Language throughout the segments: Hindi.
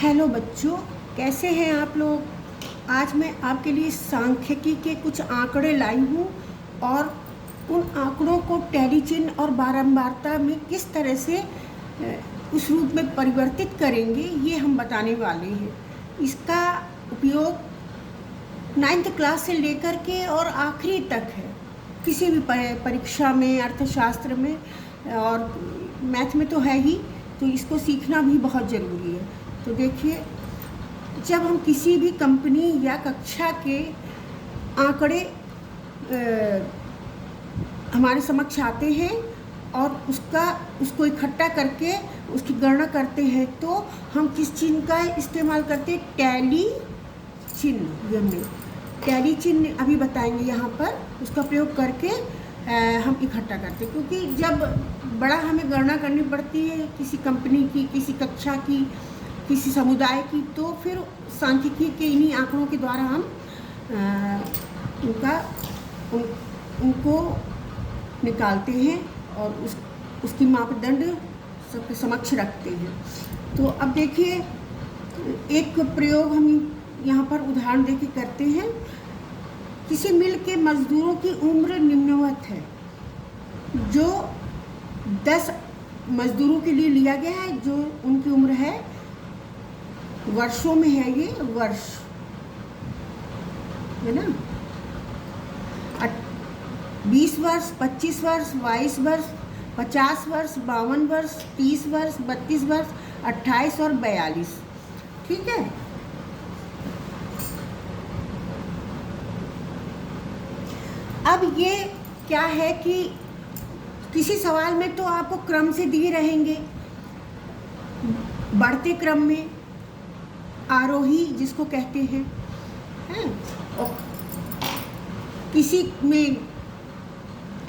हेलो बच्चों, कैसे हैं आप लोग। आज मैं आपके लिए सांख्यिकी के कुछ आंकड़े लाई हूँ और उन आंकड़ों को टैली चिन्ह और बारंबारता में किस तरह से उस रूप में परिवर्तित करेंगे ये हम बताने वाले हैं। इसका उपयोग 9th क्लास से लेकर के और आखिरी तक है, किसी भी परीक्षा में, अर्थशास्त्र में और मैथ में तो है ही, तो इसको सीखना भी बहुत ज़रूरी है। तो देखिए, जब हम किसी भी कंपनी या कक्षा के आंकड़े हमारे समक्ष आते हैं और उसको इकट्ठा करके उसकी गणना करते हैं, तो हम किस चिन्ह का इस्तेमाल करते हैं? टैली चिन्ह। हमने टैली चिन्ह अभी बताएंगे यहाँ पर, उसका प्रयोग करके हम इकट्ठा करते हैं। क्योंकि जब बड़ा हमें गणना करनी पड़ती है किसी कंपनी की, किसी कक्षा की, किसी समुदाय की, तो फिर सांख्यिकी के इन्हीं आंकड़ों के द्वारा हम उनको निकालते हैं और उसकी मापदंड सबके समक्ष रखते हैं। तो अब देखिए, एक प्रयोग हम यहाँ पर उदाहरण देके करते हैं। किसी मिल के मजदूरों की उम्र निम्नवत है, जो 10 मजदूरों के लिए लिया गया है, जो उनकी उम्र है, वर्षों में है, ये वर्ष है ना, 20 वर्ष, 25 वर्ष, 22 वर्ष, 50 वर्ष, 52 वर्ष, 30 वर्ष, 32 वर्ष, 28 और 42। ठीक है। अब ये क्या है कि किसी सवाल में तो आपको क्रम से दिए रहेंगे, बढ़ते क्रम में, आरोही जिसको कहते हैं, और किसी में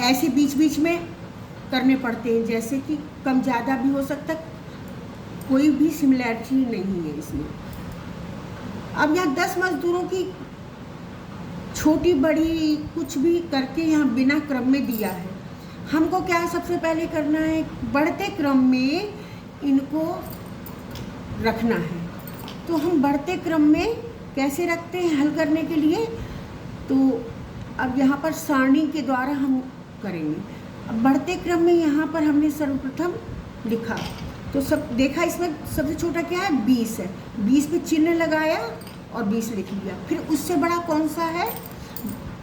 ऐसे बीच बीच में करने पड़ते हैं, जैसे कि कम ज़्यादा भी हो सकता, कोई भी सिमिलैरिटी नहीं है इसमें। अब यहाँ 10 मजदूरों की छोटी बड़ी कुछ भी करके यहाँ बिना क्रम में दिया है। हमको क्या सबसे पहले करना है? बढ़ते क्रम में इनको रखना है। तो हम बढ़ते क्रम में कैसे रखते हैं हल करने के लिए? तो अब यहाँ पर सारणी के द्वारा हम करेंगे। अब बढ़ते क्रम में यहाँ पर हमने सर्वप्रथम लिखा, तो सब देखा, इसमें सबसे छोटा क्या है? 20 है। 20 पे चिन्ह लगाया और 20 लिख लिया। फिर उससे बड़ा कौन सा है?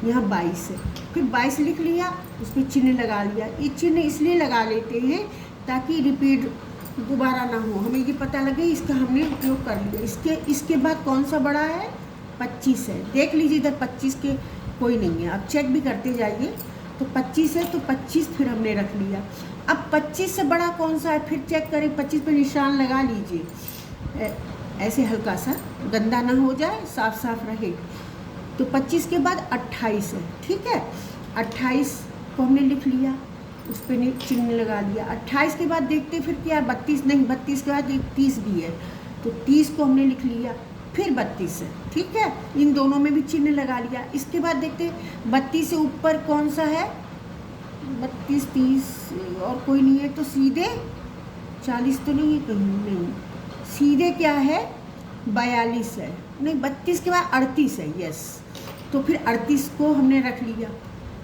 यहाँ 22 है। फिर 22 लिख लिया, उस पर चिन्ह लगा लिया। ये चिन्ह इसलिए लगा लेते हैं ताकि रिपीट दोबारा ना हो, हमें ये पता लगे इसका हमने उपयोग कर लिया। इसके बाद कौन सा बड़ा है? 25 है। देख लीजिए, इधर 25 के कोई नहीं है, आप चेक भी करते जाइए। तो 25 है, तो 25 फिर हमने रख लिया। अब 25 से बड़ा कौन सा है? फिर चेक करें, 25 पे निशान लगा लीजिए, ऐसे हल्का सा, गंदा ना हो जाए, साफ साफ रहे। तो 25 के बाद 28 है। ठीक है, 28 को हमने लिख लिया, उस पर चिन्ह लगा दिया। 28 के बाद देखते फिर क्या? 32 नहीं, 32 के बाद 30 भी है, तो 30 को हमने लिख लिया, फिर 32 है। ठीक है, इन दोनों में भी चिन्ह लगा लिया। इसके बाद देखते 32 से ऊपर कौन सा है? 32, 30 और कोई नहीं है, तो सीधे 40 तो नहीं है, कहीं नहीं, सीधे क्या है? 42 है। नहीं, 32 के बाद 38 है। यस, तो फिर 38 को हमने रख लिया।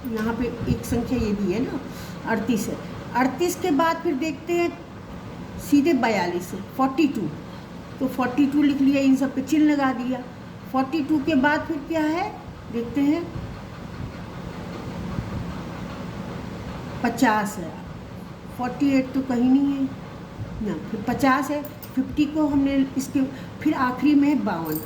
यहाँ पे एक संख्या ये भी है ना, 38 है। 38 के बाद फिर देखते हैं सीधे 42 है, 42, तो 42 लिख लिया, इन सब पे चिन्ह लगा दिया। 42 के बाद फिर क्या है? देखते हैं 50 है। 48 तो कहीं नहीं है ना, फिर 50 है। 50 को हमने इसके फिर आखिरी में है 52।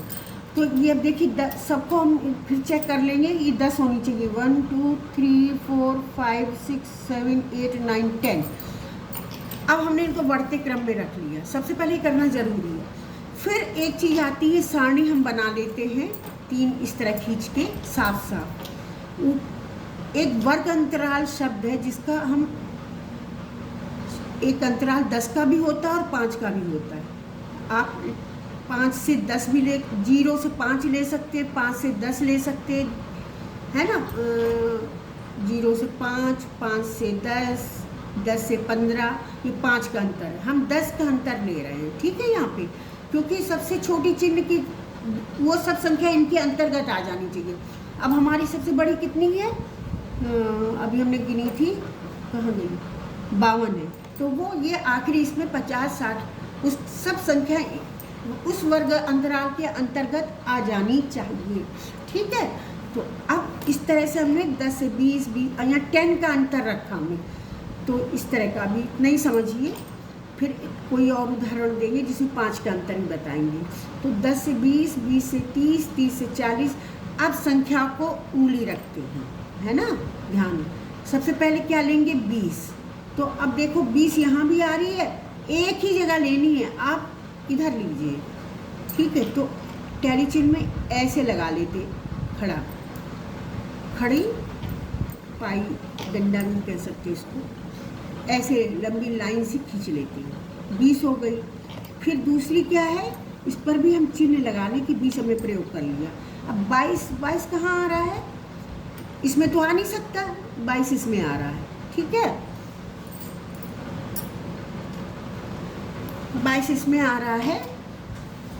तो ये अब देखिए, सबको हम फिर चेक कर लेंगे, ये 10 होनी चाहिए। 1 2 3 4 5 6 7 8 9 10। अब हमने इनको बढ़ते क्रम में रख लिया। सबसे पहले करना ज़रूरी है। फिर एक चीज़ आती है, सारणी हम बना लेते हैं 3 इस तरह खींच के, साफ साफ। एक वर्ग अंतराल शब्द है जिसका हम, एक अंतराल 10 का भी होता है और 5 का भी होता है। आप 5 से 10 भी 0 से 5 ले सकते हैं, 5 से 10 ले सकते हैं, है ना। 0 से 5, 5 से 10, 10 से 15, ये 5 का अंतर है, हम 10 का अंतर ले रहे हैं। ठीक है, यहाँ पे क्योंकि सबसे छोटी चिन्ह की वो सब संख्या इनके अंतर्गत आ जानी चाहिए। अब हमारी सबसे बड़ी कितनी है, अभी हमने गिनी थी, कहाँ गई, 52 है, तो वो ये आखिरी इसमें 50 60 उस सब संख्या उस वर्ग अंतराल के अंतर्गत आ जानी चाहिए। ठीक है, तो अब इस तरह से हमने 10 से 20 यहाँ 10 का अंतर रखा हमने, तो इस तरह का भी नहीं समझिए, फिर कोई और उदाहरण देंगे जिसमें 5 का अंतर ही बताएंगे। तो 10 से 20, 20 से 30, 30 से 40। अब संख्या को उंगली रखते हैं, है ना, ध्यान। सबसे पहले क्या लेंगे, 20। तो अब देखो 20 यहाँ भी आ रही है, एक ही जगह लेनी है, आप इधर लीजिए। ठीक है, तो टैली चिन्ह में ऐसे लगा लेते, खड़ा, खड़ी पाई डंडा भी कह सकते इसको, ऐसे लंबी लाइन से खींच लेते हैं। 20 हो गई। फिर दूसरी क्या है, इस पर भी हम चिन्ह लगा लें कि 20 हमने प्रयोग कर लिया। अब 22 कहाँ आ रहा है, इसमें तो आ नहीं सकता, 22 इसमें आ रहा है। ठीक है, 22 इसमें आ रहा है,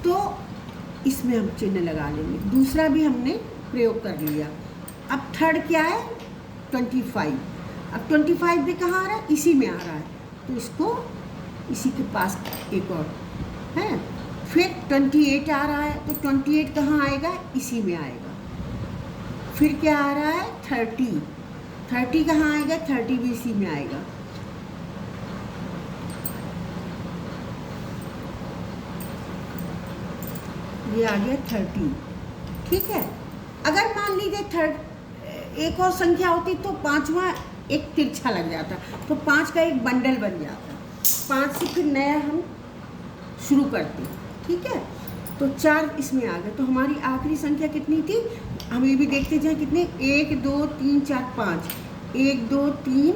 तो इसमें हम चिन्ह लगा लेंगे। दूसरा भी हमने प्रयोग कर लिया। अब थर्ड क्या है, 25। अब 25 भी कहाँ आ रहा है, इसी में आ रहा है, तो इसको इसी के पास एक और है। फिर 28 आ रहा है, तो 28 कहाँ आएगा, इसी में आएगा। फिर क्या आ रहा है, 30 कहाँ आएगा, 30 भी इसी में आएगा। ये आ गया 30। ठीक है, अगर मान लीजिए एक और संख्या होती तो 5वां एक तिरछा लग जाता, तो 5 का एक बंडल बन जाता। 5 से फिर नया हम शुरू करते। ठीक है, तो 4 इसमें आ गए। तो हमारी आखिरी संख्या कितनी थी, हम ये भी देखते जाए कितने, 1 2 3 4 5, 1 2 3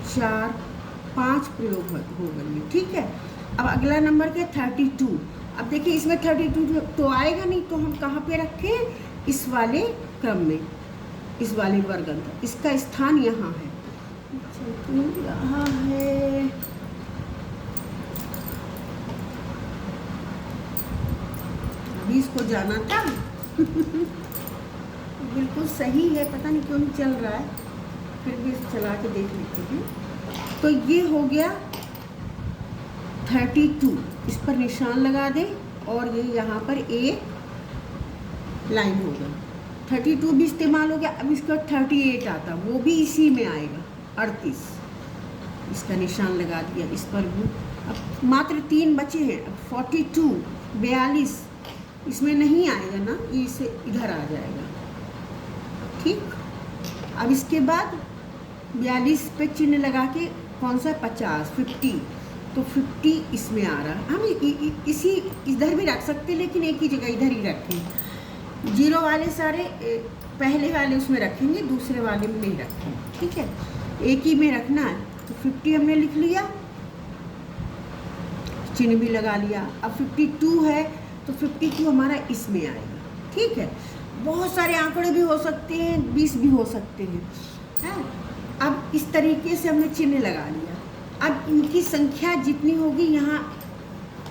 4 5 प्रयोग हो गई। ठीक है, अब अगला नंबर क्या, 32। अब देखिए इसमें 32 तो आएगा नहीं, तो हम कहाँ पे रखें, इस वाले क्रम में, इस वाले वर्ग अंतर, इसका स्थान यहाँ है, यहाँ है। अभी इसको जाना था बिल्कुल सही है, पता नहीं क्यों नहीं चल रहा है, फिर भी चला के देख लेते हैं। तो ये हो गया 32, इस पर निशान लगा दें, और ये यहाँ पर एक लाइन होगा। 32 भी इस्तेमाल हो गया। अब इसका 38 आता, वो भी इसी में आएगा, 38, इसका निशान लगा दिया। इस पर भी अब मात्र 3 बचे हैं। अब 42 42 इसमें नहीं आएगा ना, इसे इधर आ जाएगा। ठीक, अब इसके बाद 42 पे चिन्ह लगा के कौन सा, 50 50, तो 50 इसमें आ रहा है। हम इसी इधर भी रख सकते हैं, लेकिन एक ही जगह इधर ही रखें। 0 वाले सारे पहले वाले उसमें रखेंगे, दूसरे वाले में नहीं रखेंगे। ठीक है, एक ही में रखना है। तो 50 हमने लिख लिया, चिन्ह भी लगा लिया। अब 52 है, तो 52 हमारा इसमें आएगा। ठीक है, बहुत सारे आंकड़े भी हो सकते हैं, 20 भी हो सकते हैं। अब इस तरीके से हमने चिन्ह लगा लिया। अब इनकी संख्या जितनी होगी यहाँ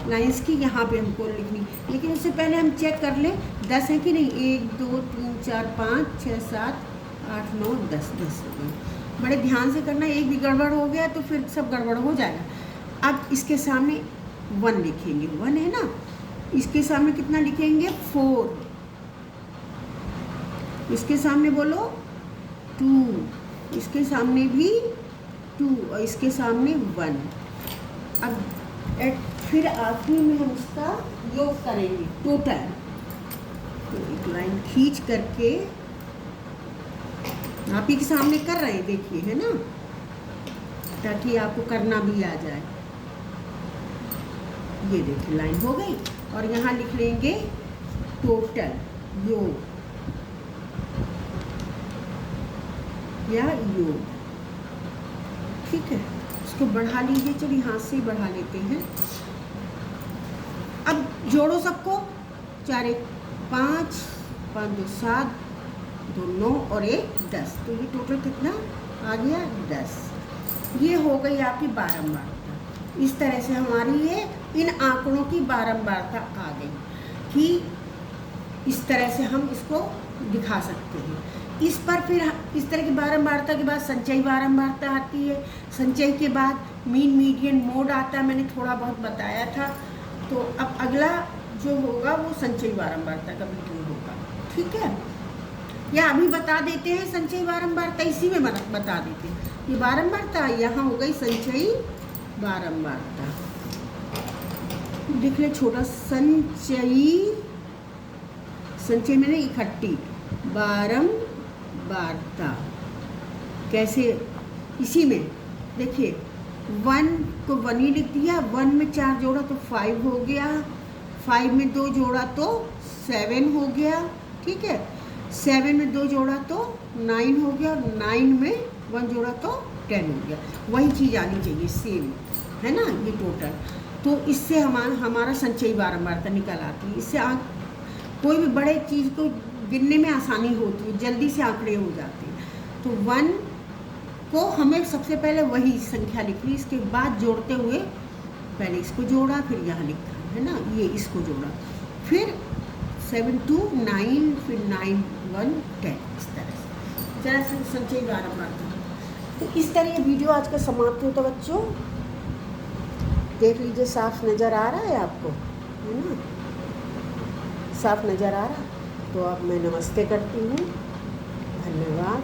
लाइन्स की, यहाँ पे हमको लिखनी, लेकिन उससे पहले हम चेक कर लें 10 है कि नहीं। 1 2 3 4 5 6 7 8 9 10 10 हो गए। बड़े ध्यान से करना, एक भी गड़बड़ हो गया तो फिर सब गड़बड़ हो जाएगा। अब इसके सामने 1 लिखेंगे, 1 है ना, इसके सामने कितना लिखेंगे, 4, इसके सामने बोलो 2, इसके सामने भी 2, और इसके सामने 1। अब फिर आखिरी में हम इसका योग करेंगे टोटल। तो एक लाइन खींच करके आप ही के सामने कर रहे हैं, देखिए, है ना, ताकि आपको करना भी आ जाए। ये देखिए लाइन हो गई, और यहाँ लिख लेंगे टोटल योग या योग। ठीक है, इसको बढ़ा लीजिए, चलिए हाथ से ही बढ़ा लेते हैं। अब जोड़ो सबको, 4 1 5 5 2 7 2 9 और 1 10, तो ये टोटल कितना आ गया, 10। ये हो गई आपकी बारंबारता। इस तरह से हमारी ये इन आंकड़ों की बारंबारता आ गई कि इस तरह से हम इसको दिखा सकते हैं। इस पर फिर इस तरह की बारंबारता के बाद संचयी बारंबारता आती है। संचयी के बाद मीन मीडियन मोड आता है, मैंने थोड़ा बहुत बताया था। तो अब अगला जो होगा वो संचयी बारंबारता का वीडियो होगा, ठीक है। या अभी बता देते हैं संचयी बारंबारता, इसी में बता देते हैं। ये बारंबारता यहाँ हो गई संचयी बारंबारता, लिख ले छोटा। संचयी मैंने इकट्ठी, बारंबारता कैसे, इसी में देखिए 1 को 1 ही लिख दिया, 1 में 4 जोड़ा तो 5 हो गया, 5 में 2 जोड़ा तो 7 हो गया, ठीक है। 7 में 2 जोड़ा तो 9 हो गया, 9 में 1 जोड़ा तो 10 हो गया। वही चीज़ आनी चाहिए, सेम है ना ये टोटल। तो इससे हमारा संचयी बारंबारता निकल आती है। इससे कोई भी बड़े चीज़ को गिनने में आसानी होती है, जल्दी से आंकड़े हो जाते हैं। तो 1 को हमें सबसे पहले वही संख्या लिखनी, इसके बाद जोड़ते हुए पहले इसको जोड़ा, फिर यहाँ लिखा है ना, ये इसको जोड़ा, फिर 7 2 9, फिर 9 1 10, इस तरह से जरा से संचयी बारंबारता। तो इस तरह ये वीडियो आज का समाप्त होता बच्चों। देख लीजिए, साफ नज़र आ रहा है आपको, है ना, साफ नज़र आ रहा। तो अब मैं नमस्ते करती हूँ, धन्यवाद।